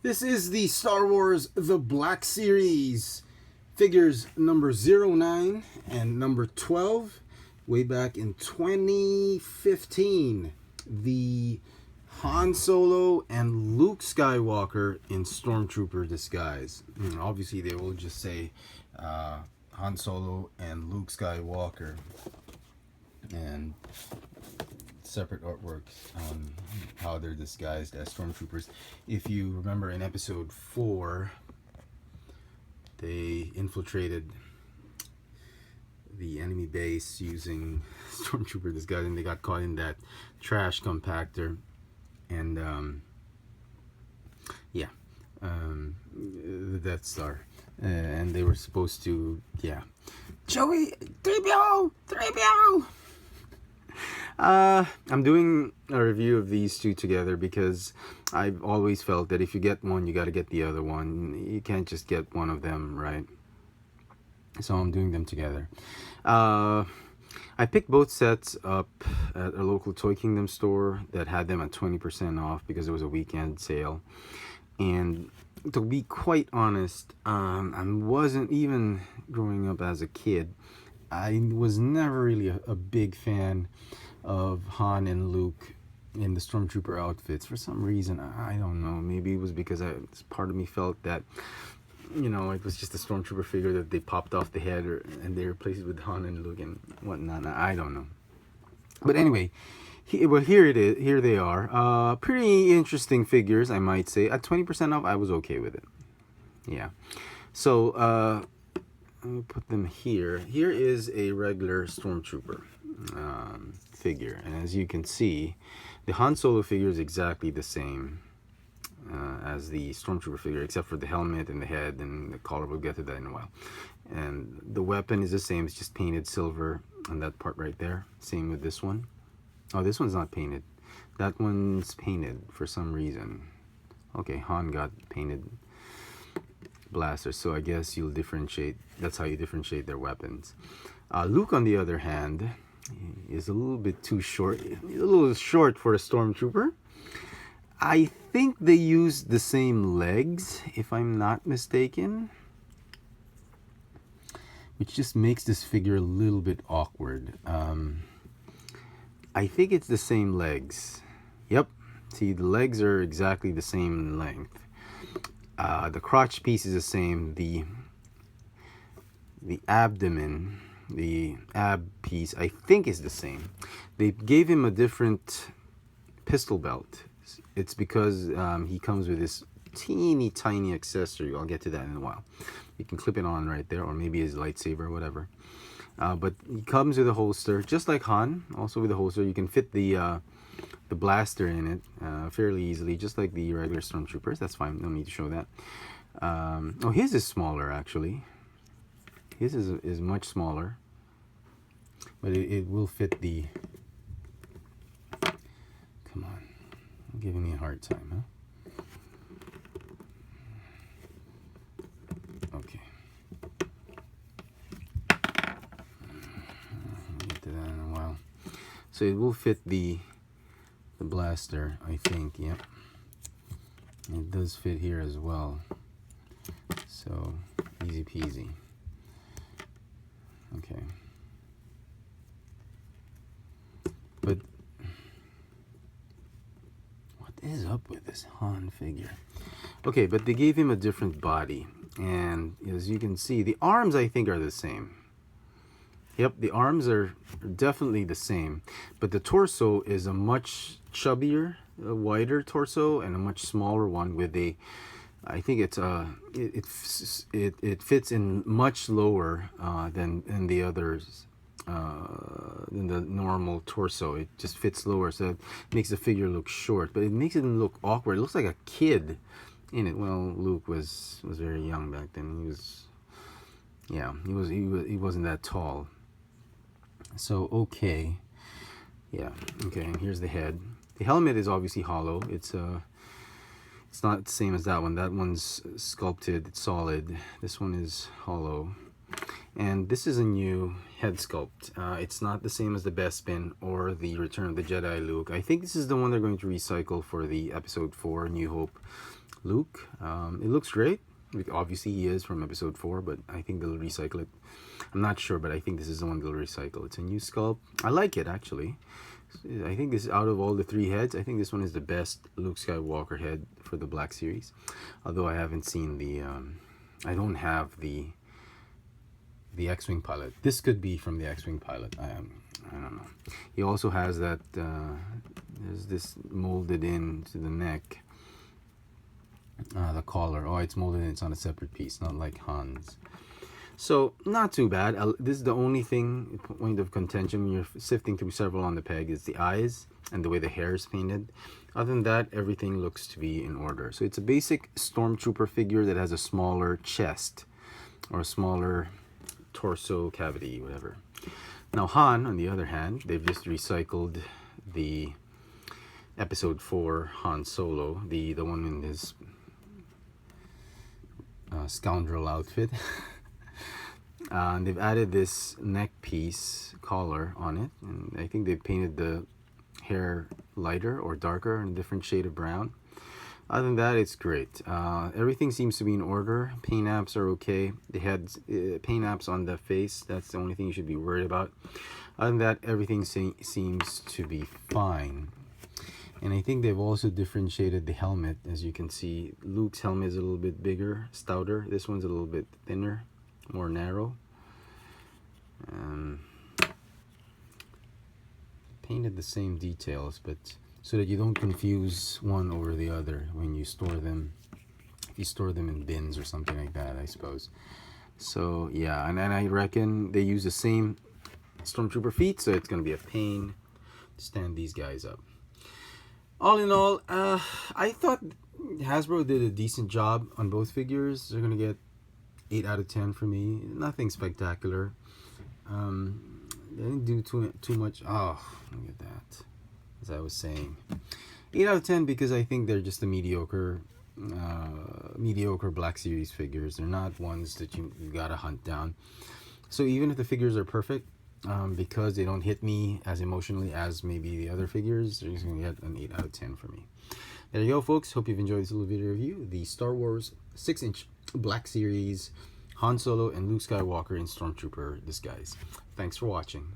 This is the Star Wars The Black Series. Figures number 09 and number 12. Way back in 2015. The Han Solo and Luke Skywalker in Stormtrooper disguise. Obviously, they will just say Han Solo and Luke Skywalker. And separate artworks on how they're disguised as stormtroopers. If you remember in episode 4, they infiltrated the enemy base using stormtrooper disguise, and they got caught in that trash compactor. And the Death Star, and they were supposed to, Joey, 3PO. I'm doing a review of these two together because I've always felt that if you get one, you got to get the other one. You can't just get one of them, right? So I'm doing them together. I picked both sets up at a local Toy Kingdom store that had them at 20% off because it was a weekend sale. And to be quite honest, I wasn't even growing up as a kid. I was never really a big fan of Han and Luke in the Stormtrooper outfits. For some reason, I don't know. Maybe it was because part of me felt that, it was just a Stormtrooper figure that they popped off the head and they replaced it with Han and Luke and whatnot. I don't know. But anyway, here it is. Here they are. Pretty interesting figures, I might say. At 20% off, I was okay with it. Yeah. So, let me put them here. Here is a regular Stormtrooper figure. And as you can see, the Han Solo figure is exactly the same as the Stormtrooper figure, except for the helmet and the head and the collar. We'll get to that in a while. And the weapon is the same. It's just painted silver on that part right there. Same with this one. Oh, this one's not painted. That one's painted for some reason. Okay, Han got painted blasters, so I guess you'll differentiate. That's how you differentiate their weapons. Luke, on the other hand, is a little bit too short. A little short for a Stormtrooper. I think they used the same legs, if I'm not mistaken, which just makes this figure a little bit awkward. I think it's the same legs. Yep. See, the legs are exactly the same length. The crotch piece is the same. The abdomen, the ab piece, I think is the same. They gave him a different pistol belt. It's because he comes with this teeny tiny accessory. I'll get to that in a while. You can clip it on right there, or maybe his lightsaber, whatever. But he comes with a holster, just like Han. Also with a holster, you can fit the blaster in it fairly easily, just like the regular Stormtroopers. That's fine, no need to show that. Oh, his is smaller actually. His is much smaller, but it will fit the... Come on, you're giving me a hard time, huh? Okay. I'll get to that in a while. So it will fit the blaster, I think. Yep, it does fit here as well, so easy peasy. Okay, but what is up with this Han figure? Okay, but they gave him a different body, and as you can see, the arms I think are the same. Yep, the arms are definitely the same, but the torso is a much chubbier, a wider torso, and a much smaller one with a, I think it's it fits in much lower than the others, than the normal torso. It just fits lower, so it makes the figure look short, but it makes it look awkward. It looks like a kid in it. Well, Luke was very young back then. He was, yeah, he wasn't that tall. So okay, yeah, okay. And here's the head. The helmet is obviously hollow. It's not the same as that one. That one's sculpted. It's solid. This one is hollow. And this is a new head sculpt. It's not the same as the Bespin or the Return of the Jedi Luke. I think this is the one they're going to recycle for the Episode 4 New Hope Luke. It looks great. Obviously, he is from episode 4, but I think they'll recycle it. I'm not sure, but I think this is the one they'll recycle. It's a new sculpt. I like it, actually. I think this, out of all the 3 heads, I think this one is the best Luke Skywalker head for the Black Series. Although I haven't seen the... I don't have the X-Wing pilot. This could be from the X-Wing pilot. I don't know. He also has that... there's this molded into the neck. The collar. Oh, it's molded in. It's on a separate piece, not like Han's. So, not too bad. This is the only point of contention when you're sifting through several on the peg is the eyes and the way the hair is painted. Other than that, everything looks to be in order. So, it's a basic Stormtrooper figure that has a smaller chest or a smaller torso cavity, whatever. Now, Han, on the other hand, they've just recycled the episode 4 Han Solo, the one in his scoundrel outfit. And they've added this neck piece collar on it, and I think they've painted the hair lighter or darker in a different shade of brown. Other than that, it's great. Everything seems to be in order. Paint apps are okay. They had paint apps on the face. That's the only thing you should be worried about. Other than that, everything seems to be fine. And I think they've also differentiated the helmet. As you can see, Luke's helmet is a little bit bigger, stouter. This one's a little bit thinner, more narrow. Painted the same details, but so that you don't confuse one over the other when you store them. If you store them in bins or something like that, I suppose. So yeah, and I reckon they use the same Stormtrooper feet, so it's going to be a pain to stand these guys up. All in all, I thought Hasbro did a decent job on both figures. They're going to get 8 out of 10 for me. Nothing spectacular. They didn't do too much. Oh, look at that. As I was saying. 8 out of 10 because I think they're just a mediocre Black Series figures. They're not ones that you got to hunt down. So even if the figures are perfect, because they don't hit me as emotionally as maybe the other figures, they're just going to get an 8 out of 10 for me. There you go, folks. Hope you've enjoyed this little video review. The Star Wars 6-inch Black Series Han Solo and Luke Skywalker in Stormtrooper disguise. Thanks for watching.